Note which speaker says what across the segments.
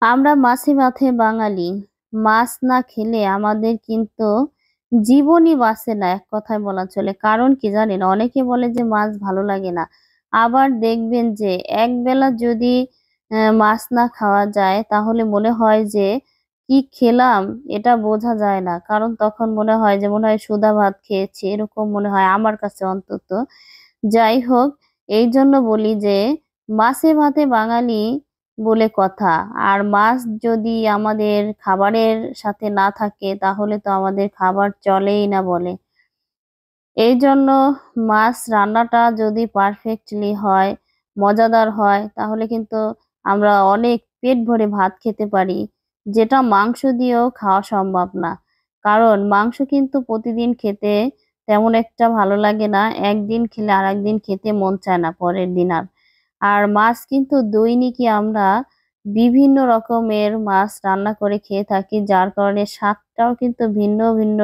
Speaker 1: আমরা মাছে ভাতে বাঙালি। মাছ না খেলে আমাদের কিন্তু জীবনই বাঁচে না, এক কথায় বলা চলে। কারণ কি জানেন, অনেকে বলে যে মাছ ভালো লাগে না। আবার দেখবেন যে একবেলা যদি মাছ না খাওয়া যায় তাহলে মনে হয় যে কি খেলাম এটা বোঝা যায় না। কারণ তখন মনে হয় যে মনে হয় সুধা ভাত খেয়েছি, এরকম মনে হয় আমার কাছে অন্তত। যাই হোক, এই জন্য বলি যে মাছে ভাতে বাঙালি বলে কথা। আর মাছ যদি আমাদের খাবারের সাথে না থাকে তাহলে তো আমাদের খাবার চলেই না বলে। এই জন্য মাছ রান্নাটা যদি পারফেক্টলি হয়, মজাদার হয়, তাহলে কিন্তু আমরা অনেক পেট ভরে ভাত খেতে পারি, যেটা মাংস দিয়েও খাওয়া সম্ভব না। কারণ মাংস কিন্তু প্রতিদিন খেতে তেমন একটা ভালো লাগে না, একদিন খেলে আর একদিন খেতে মন চায় না পরের দিন আর। আর মাছ কিন্তু দৈনিকই আমরা বিভিন্ন রকমের মাছ রান্না করে খেয়ে থাকি, যার কারণে স্বাদটাও কিন্তু ভিন্ন ভিন্ন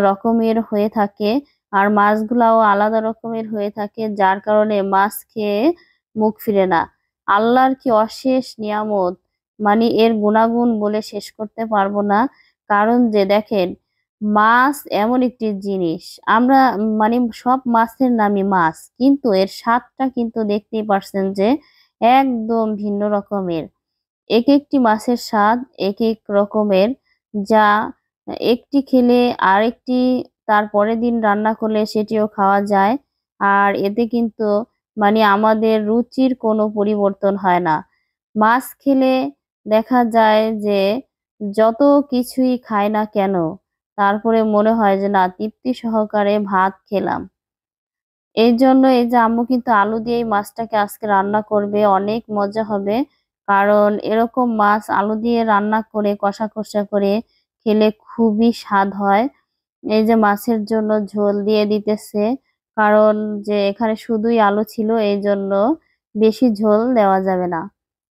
Speaker 1: রকমের হয়ে থাকে। আর মাছগুলাও আলাদা রকমের হয়ে থাকে, যার কারণে মাছ খেয়ে মুখ ফিরে না। আল্লাহর কি অশেষ নিয়ামত, মানে এর গুণাগুণ বলে শেষ করতে পারবো না। কারণ যে দেখেন, মাছ এমন একটি জিনিস, আমরা মানে সব মাছের নামই মাছ, কিন্তু এর স্বাদটা কিন্তু দেখতেই পারছেন যে একদম ভিন্ন রকমের। এক একটি মাছের স্বাদ এক এক রকমের, যা একটি খেলে আরেকটি তার পরের দিন রান্না করলে সেটিও খাওয়া যায়। আর এতে কিন্তু মানে আমাদের রুচির কোনো পরিবর্তন হয় না। মাছ খেলে দেখা যায় যে যত কিছুই খায় না কেন, তারপরে মনে হয় যে না, তৃপ্তি সহকারে ভাত খেলাম। এই জন্য এই যে আম্মু কিন্তু আলু দিয়ে এই মাছটাকে আজকে রান্না করবে, অনেক মজা হবে। কারণ এরকম মাছ আলু দিয়ে রান্না করে কষা কষা করে খেলে খুবই স্বাদ হয়। এই যে মাছের জন্য ঝোল দিয়ে দিতেছে, কারণ যে এখানে শুধুই আলু ছিল, এই জন্য বেশি ঝোল দেওয়া যাবে না।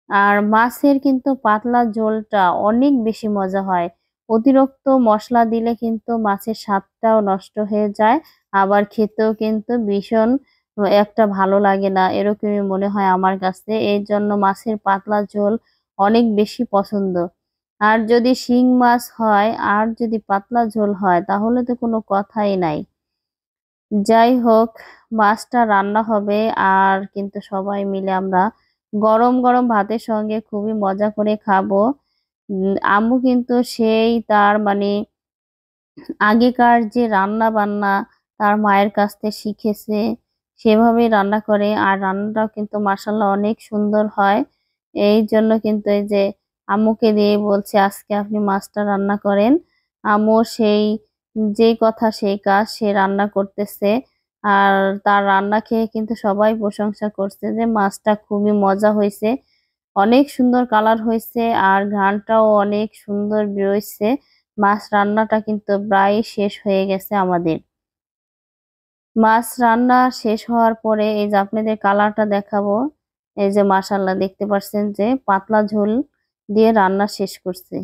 Speaker 1: আর মাছের কিন্তু পাতলা ঝোলটা অনেক বেশি মজা হয়। অতিরিক্ত মশলা দিলে কিন্তু মাছের স্বাদটাও নষ্ট হয়ে যায়, আবার খেতেও কিন্তু ভীষণ একটা ভালো লাগে না, এরকমই মনে হয় আমার কাছে। এই জন্য মাছের পাতলা ঝোল অনেক বেশি পছন্দ। আর যদি শিং মাছ হয় আর যদি পাতলা ঝোল হয় তাহলে তো কোনো কথাই নাই। যাই হোক, মাছটা রান্না হবে আর কিন্তু সবাই মিলে আমরা গরম গরম ভাতের সঙ্গে খুবই মজা করে খাবো। আম্মু কিন্তু সেই তার মানে আগেকার যে রান্না বান্না তার মায়ের কাছ থেকে শিখেছে, সেভাবেই রান্না করে। আর রান্নাটাও কিন্তু মাশাল্লাহ অনেক সুন্দর হয়। এই জন্য কিন্তু এই যে আম্মুকে দিয়ে বলছে আজকে আপনি মাছটা রান্না করেন। আম্মু সেই যেই কথা সেই কাজ, সে রান্না করতেছে। আর তার রান্না খেয়ে কিন্তু সবাই প্রশংসা করছে যে মাছটা খুবই মজা হয়েছে, অনেক সুন্দর কালার হয়েছে, আর ঘ্রাণটাও অনেক সুন্দর বেরোইছে। মাছ রান্নাটা কিন্তু প্রায় শেষ হয়ে গেছে আমাদের। মাছ রান্না শেষ হওয়ার পরে এই যে আপনাদের কালারটা দেখাবো। এই যে মাশাল্লাহ দেখতে পাচ্ছেন যে পাতলা ঝোল দিয়ে রান্না শেষ করছে।